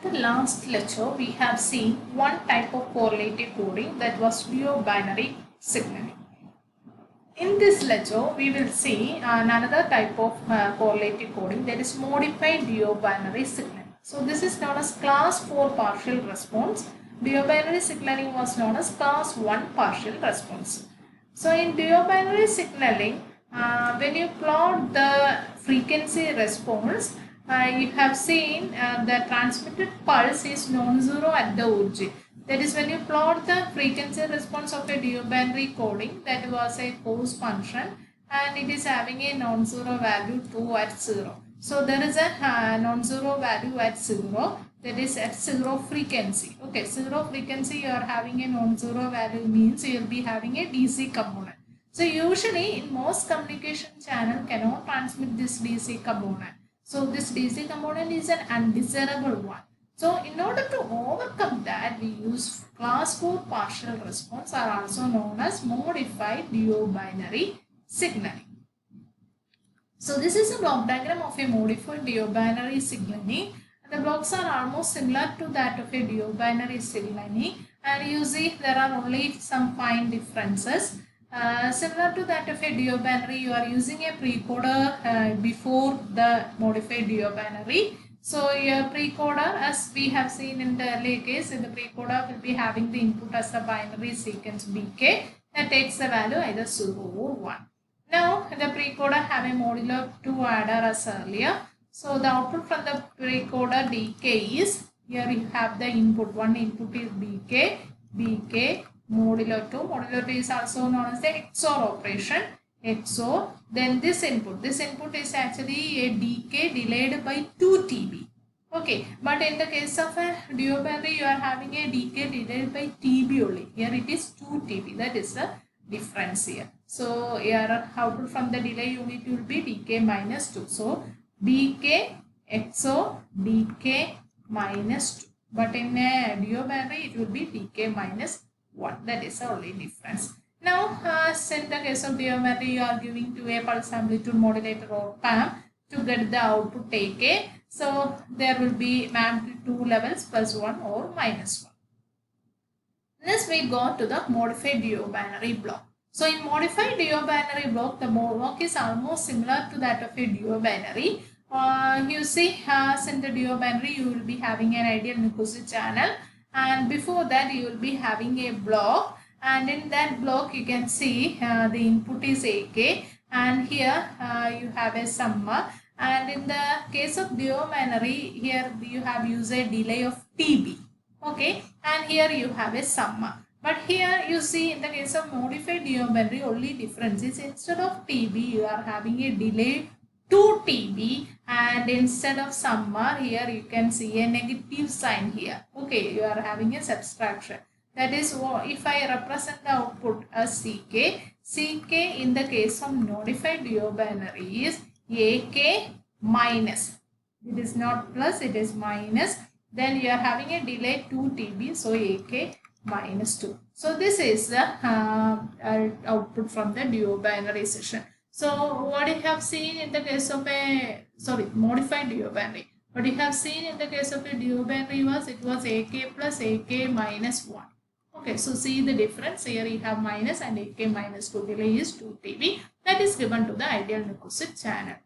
In the last lecture, we have seen one type of correlative coding, that was duobinary signaling. In this lecture, we will see another type of correlative coding, that is modified duobinary signaling. So this is known as class 4 partial response. Duobinary signaling was known as class 1 partial response. So in duobinary signaling, when you plot the frequency response, you have seen the transmitted pulse is non-zero at the origin. That is, when you plot the frequency response of a duobinary coding, that was a cos function and it is having a non-zero value 2 at 0. So there is a non-zero value at 0, that is at 0 frequency. Okay, 0 frequency you are having a non-zero value means you will be having a DC component. So usually in most communication channel cannot transmit this DC component. So this DC component is an undesirable one. So in order to overcome that, we use class 4 partial response, are also known as modified duobinary signaling. So this is a block diagram of a modified duobinary signaling. The blocks are almost similar to that of a duobinary signaling, and you see there are only some fine differences. Similar to that of a duobinary, you are using a precoder before the modified duobinary. So your precoder, as we have seen in the earlier case, in the precoder will be having the input as a binary sequence bk that takes the value either 0 or 1. Now the precoder have a modulo 2 adder as earlier. So the output from the precoder dk is, here you have the input, one input is bk modulo 2. Modulo 2 is also known as the XOR operation. XOR, then this input is actually a decay delayed by 2 TB. Okay, but in the case of a duobinary, you are having a decay delayed by TB only. Here it is 2 TB. That is the difference here. So here output from the delay unit will be dk minus 2. So bk XOR dk minus 2. But in a duobinary, it will be dk minus 1. That is the only difference. Now, in the case of duobinary, you are giving to a pulse amplitude modulator or PAM to get the output AK. So there will be amplitude levels plus 1 or minus 1. Next, we go to the modified duobinary block. So in modified duobinary block, the block is almost similar to that of a duobinary. You see, in the duobinary, you will be having an ideal Nicosi channel, and before that you will be having a block, and in that block you can see the input is AK, and here you have a summer, and in the case of duobinary, here you have used a delay of TB. Okay, and here you have a summer. But here you see in the case of modified duobinary, only difference is instead of TB you are having a delay 2 TB, and instead of summer, here you can see a negative sign here. Okay, you are having a subtraction. That is, if I represent the output as CK in the case of modified duobinary is AK minus. It is not plus, it is minus. Then you are having a delay 2 TB, so AK minus 2. So this is the output from the duobinary session. So what you have seen in the case of a modified duobinary, what you have seen in the case of a duobinary was, it was AK plus AK minus 1. Okay, so see the difference. Here you have minus and AK minus 2, delay is 2 TB. That is given to the ideal Nicosi channel.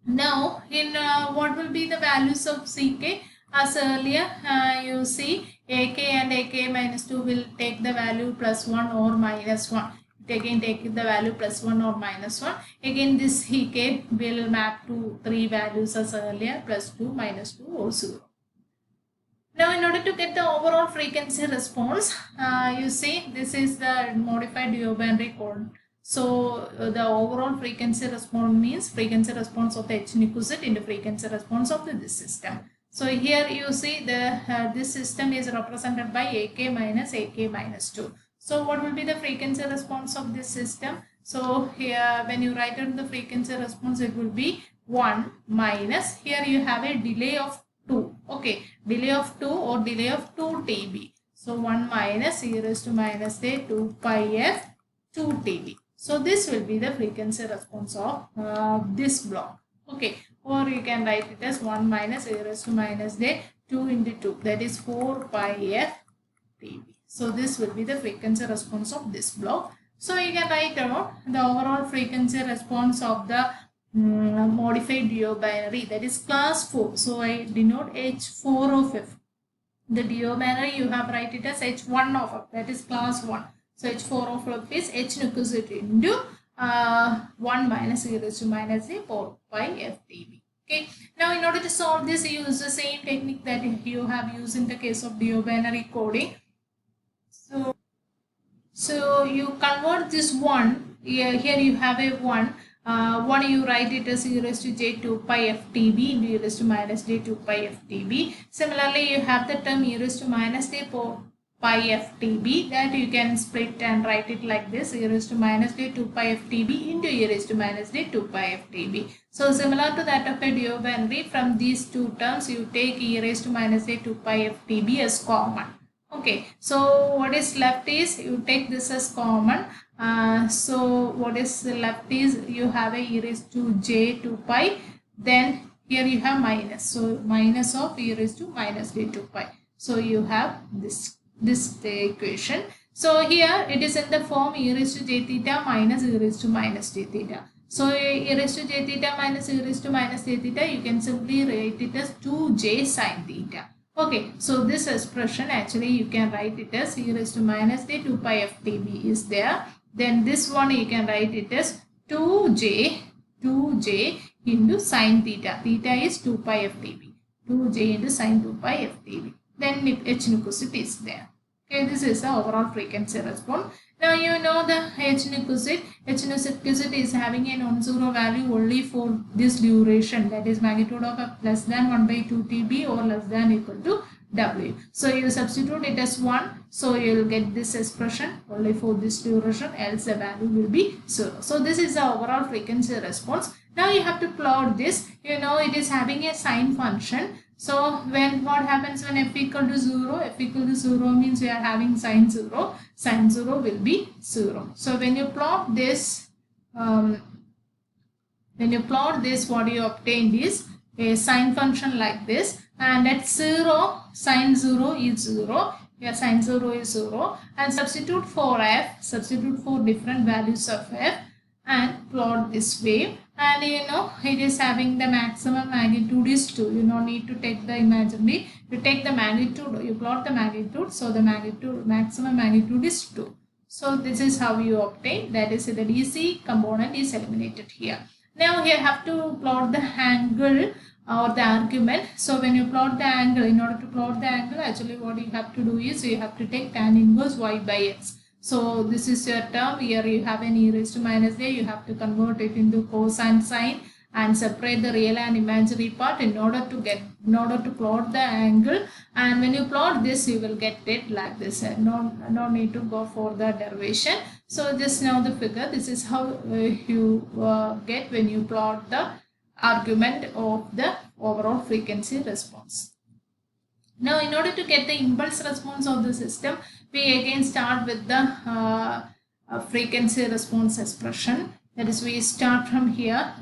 Now in what will be the values of CK? As earlier you see AK and AK minus 2 will take the value plus 1 or minus 1. Again take the value plus 1 or minus 1. Again this EK will map to 3 values as earlier, plus 2, minus 2 or 0. Now in order to get the overall frequency response, you see this is the modified duobinary code. So the overall frequency response means frequency response of the H Nicosi into frequency response of this system. So here you see the this system is represented by AK minus AK minus 2. So what will be the frequency response of this system? So here when you write down the frequency response, it will be 1 minus, here you have a delay of 2. Okay, delay of 2 or delay of 2 TB. So 1 minus e raised to minus a 2 pi f 2 TB. So this will be the frequency response of this block. Okay, or you can write it as 1 minus e raised to minus a 2 into 2, that is 4 pi f dB. So this will be the frequency response of this block. So you can write down the overall frequency response of the modified duobinary, that is class 4. So I denote H4 of f. The duobinary you have write it as H1 of f, that is class 1. So H4 of f is H nucleus into 1 minus e raised to minus a 4 pi f dB. Okay. Now in order to solve this, you use the same technique that you have used in the case of duobinary coding. So you convert this 1, here you have a 1. 1 you write it as e raised to j 2 pi f dB into e raised to minus j 2 pi f dB. Similarly, you have the term e raised to minus j 4 pi f dB, that you can split and write it like this, e raised to minus j 2 pi f dB into e raised to minus j 2 pi f dB. So similar to that of a duobinary, from these two terms you take e raised to minus j 2 pi f dB as common. Okay, so what is left is you take this as common. So what is left is you have a e raised to j 2 pi, then here you have minus, so minus of e raised to minus j 2 pi. So you have this equation. So here it is in the form e raised to j theta minus e raised to minus j theta. So e raised to j theta minus e raised to minus j theta, you can simply write it as 2j sin theta. Okay, so this expression actually you can write it as e raised to minus j 2 pi f dB is there. Then this one you can write it as 2j into sin theta. Theta is 2 pi f dB. 2j into sin 2 pi f dB. Then h nucleus is there. Okay, this is the overall frequency response. Now you know the h nucleus. H nucleus is having a non-zero value only for this duration, that is magnitude of f less than 1 by 2 TB or less than equal to W. So you substitute it as 1, so you will get this expression only for this duration, else the value will be 0. So this is the overall frequency response. Now you have to plot this. You know it is having a sine function. So when what happens when f equal to 0? F equal to 0 means we are having sine 0. Sine 0 will be 0. So when you plot this, what you obtained is a sine function like this, and at 0, sine 0 is 0. Here sine 0 is 0, and substitute for f, substitute for different values of f and plot this wave. And you know it is having the maximum magnitude is 2. You don't need to take the imaginary, you take the magnitude, you plot the magnitude, so the maximum magnitude is 2. So this is how you obtain, that is the DC component is eliminated here. Now here have to plot the angle or the argument. So when you plot the angle, in order to plot the angle, actually what you have to do is you have to take tan inverse y by x. So this is your term. Here you have an e raised to minus j. You have to convert it into cosine sine and separate the real and imaginary part in order to plot the angle. And when you plot this, you will get it like this. No need to go for the derivation. So just now the figure. This is how you get when you plot the argument of the overall frequency response. Now in order to get the impulse response of the system, we again start with the frequency response expression. That is, we start from here.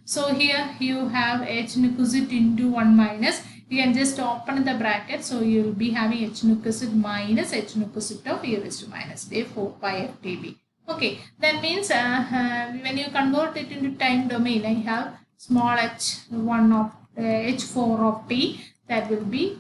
So here you have h nucleus into 1 minus. You can just open the bracket. So you will be having h nucleus minus h nucleus of e raised to minus j 4 pi f dB. Okay, that means when you convert it into time domain, I have small h1 of h4 of t. That will be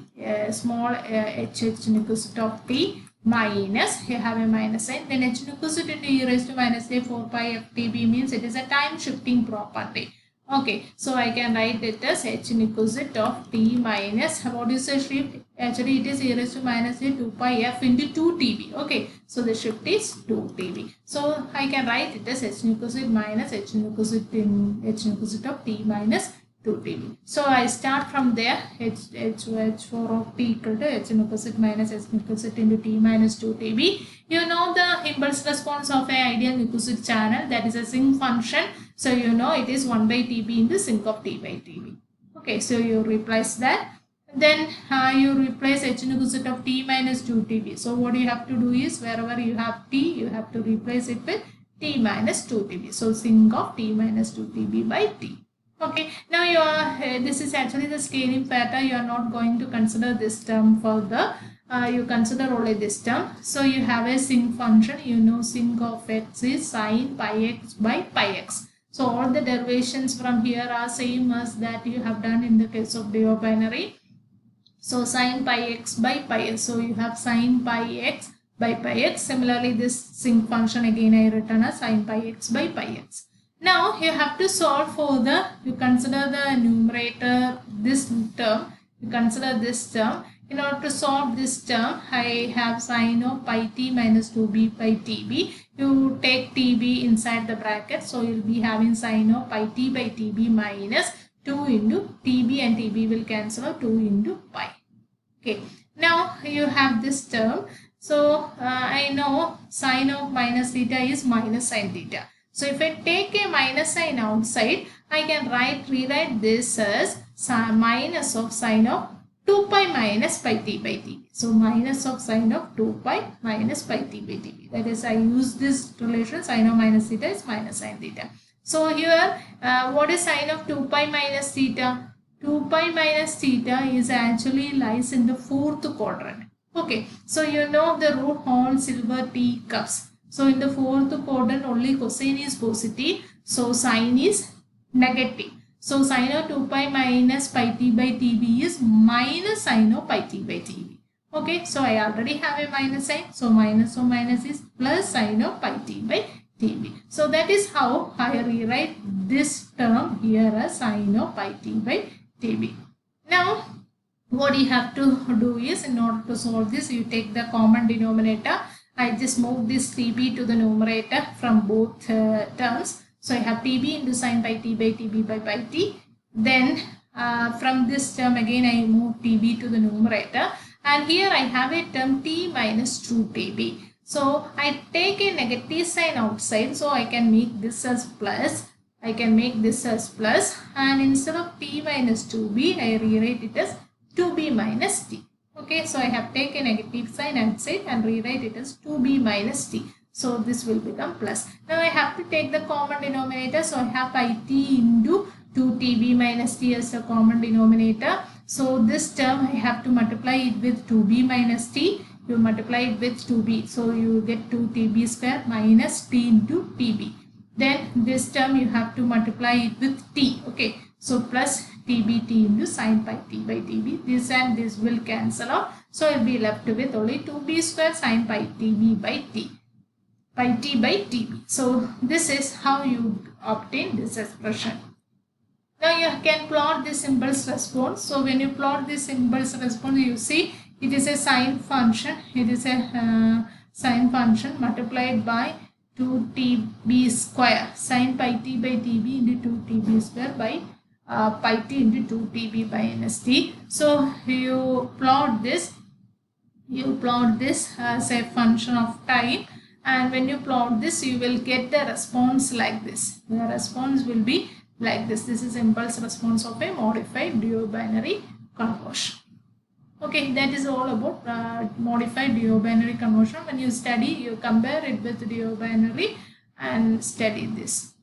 small h nucleus of t minus, here have a minus sign, then h nucleus into e raised to minus j 4 pi f dB means it is a time shifting property. Okay, so I can write it as h nucleus of t minus, what is the shift? Actually it is e raised to minus j 2 pi f into 2 TB. Okay, so the shift is 2 TB. So I can write it as h nucleus minus h nucleus of t minus 2 TB. So I start from there, h4 of t equal to h nucleus minus h nucleus into t minus 2 TB. You know the impulse response of an ideal nucleus channel, that is a sinc function. So you know it is 1 by TB into sinc of t by TB. Okay, so you replace that. Then you replace h nucleus of t minus 2 TB. So what you have to do is wherever you have t, you have to replace it with t minus 2 TB. So sinc of t minus 2 TB by t. Okay, now you are, this is actually the scaling factor. You are not going to consider this term further. You consider only this term. So you have a sinc function. You know sinc of x is sine pi x by pi x. So all the derivations from here are same as that you have done in the case of duobinary. So sine pi x by pi x. So you have sine pi x by pi x. Similarly, this sinc function again I written as sine pi x by pi x. Now you have to solve for you consider the numerator, this term, you consider this term. In order to solve this term, I have sine of pi t minus 2b by tb. You take tb inside the bracket, so you'll be having sine of pi t by tb minus 2 into tb, and tb will cancel out 2 into pi. Okay, now you have this term. So I know sine of minus theta is minus sine theta. So if I take a minus sign outside, I can rewrite this as minus of sine of 2 pi minus pi t by tb. So minus of sine of 2 pi minus pi t by tb. That is, I use this relation, sine of minus theta is minus sine theta. So here, what is sine of 2 pi minus theta? 2 pi minus theta is actually lies in the fourth quadrant. Okay, so you know the root whole silver teacups. So in the fourth quadrant only cosine is positive, so sine is negative. So sine of 2 pi minus pi t by tb is minus sine of pi t by tb. Okay, so I already have a minus sign, so minus of minus is plus sine of pi t by tb. So that is how I rewrite this term here as sine of pi t by tb. Now what you have to do is, in order to solve this, you take the common denominator. I just move this tb to the numerator from both terms. So I have tb into sine pi t by tb by pi t. Then from this term again I move tb to the numerator. And here I have a term t minus 2tb. So I take a negative sign outside. So I can make this as plus. I can make this as plus. And instead of t minus 2b, I rewrite it as 2b minus t. Okay, so I have taken negative sign outside and rewrite it as 2b minus t. So this will become plus. Now I have to take the common denominator. So I have pi t into 2tb minus t as the common denominator. So this term I have to multiply it with 2b minus t. You multiply it with 2b. So you get 2tb square minus t into tb. Then this term you have to multiply it with t. Okay, so plus tbt into sine pi t by tb. This and this will cancel out. So it will be left with only 2b square sine pi tb by t. Pi t by tb. So this is how you obtain this expression. Now you can plot this impulse response. So when you plot this impulse response, you see it is a sine function. It is a sine function multiplied by 2tb square sine pi t by tb into 2tb square by pi t into 2tb by ns. So you plot this as a function of time, and when you plot this you will get the response like this. The response will be like this. This is impulse response of a modified duobinary conversion. Okay, that is all about modified duobinary conversion. When you study, you compare it with duobinary and study this.